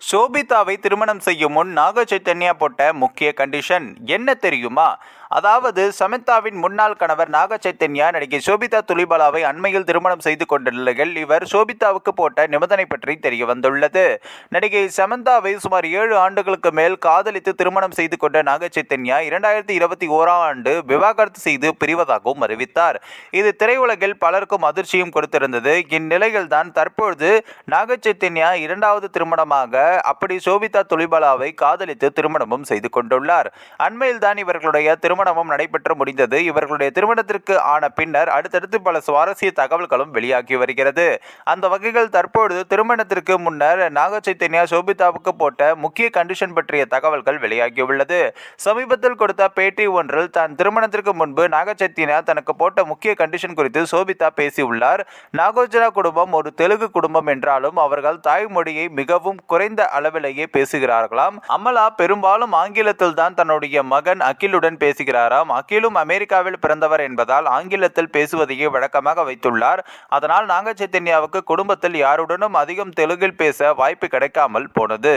சோபிதாவை திருமணம் செய்யும் முன் நாக சைத்தன்யா போட்ட முக்கிய கண்டிஷன் என்ன தெரியுமா? அதாவது சமந்தாவின் முன்னாள் கணவர் நாக சைத்தன்யா நடிகை சோபிதா துலிபாலாவை அண்மையில் திருமணம் செய்து கொண்ட நிலையில் இவர் சோபிதாவுக்கு போட்ட நிபந்தனை பற்றி தெரிய வந்துள்ளது. நடிகை சமந்தாவை சுமார் 7 ஆண்டுகளுக்கு மேல் காதலித்து திருமணம் செய்து கொண்ட நாக சைத்தன்யா 2021ஆம் ஆண்டு விவாகரத்து செய்து பிரிவதாகவும் அறிவித்தார். இது திரையுலகில் பலருக்கும் அதிர்ச்சியும் கொடுத்திருந்தது. இந்நிலையில் தான் தற்பொழுது நாக சைத்தன்யா 2வது திருமணமாக அப்படி சோபிதா துலிபாலாவை காதலித்து திருமணமும் செய்து கொண்டுள்ளார். அண்மையில் தான் இவர்களுடைய திருமணமும் நடைபெற்று முடிந்தது. இவர்களுடைய திருமணத்திற்கு ஆன பின்னர் அடுத்தடுத்து பல சுவாரஸ்ய தகவல்களும் வெளியாகி வருகிறது. அந்த வகையில் தற்பொழுது திருமணத்திற்கு முன்னர் நாக சைத்தன்யா சோபிதாவுக்கு போட்ட முக்கிய கண்டிஷன் பற்றிய தகவல்கள் வெளியாகியுள்ளது. சமீபத்தில் கொடுத்த பேட்டி ஒன்றில் தான் திருமணத்திற்கு முன்பு நாக சைத்தன்யா தனக்கு போட்ட முக்கிய கண்டிஷன் குறித்து சோபிதா பேசியுள்ளார். நாகார்ஜுனா குடும்பம் ஒரு தெலுங்கு குடும்பம் என்றாலும் அவர்கள் தாய்மொழியை மிகவும் குறைந்த அளவிலேயே பேசுகிறார்களாம். அமலா பெரும்பாலும் ஆங்கிலத்தில் தான் தன்னுடைய மகன் அகிலுடன் பேசுகிறாராம். அகிலும் அமெரிக்காவில் பிறந்தவர் என்பதால் ஆங்கிலத்தில் பேசுவதையே வழக்கமாக வைத்துள்ளார். அதனால் நாக சைத்தன்யாவுக்கு குடும்பத்தில் யாருடனும் அதிகம் தெலுங்கில் பேச வாய்ப்பு கிடைக்காமல் போனது.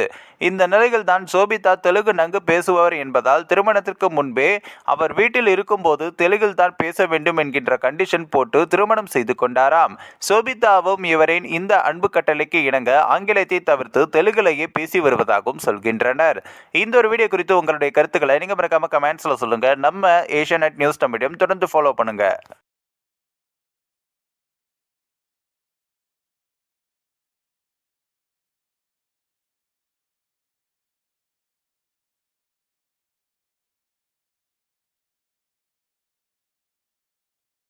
இந்த நிலையில் தான் சோபிதா தெலுங்கு நன்கு பேசுபவர் என்பதால் திருமணத்திற்கு முன்பே அவர் வீட்டில் இருக்கும்போது தெலுங்கில் தான் பேச வேண்டும் என்கின்ற கண்டிஷன் போட்டு திருமணம் செய்து கொண்டாராம். சோபிதாவும் இவரின் இந்த அன்பு கட்டளைக்கு இணங்க ஆங்கிலத்தை தவிர்த்து தெலுங்கிலேயே பேசி வருவதாகவும் சொல்கின்றனர். இந்த ஒரு வீடியோ குறித்து உங்களுடைய கருத்துக்களை நீங்க மறக்காம கமெண்ட்ஸ்ல சொல்லுங்க. நம்ம ஏஷியா நெட் நியூஸ் தமிழையும் தொடர்ந்து ஃபாலோ பண்ணுங்க.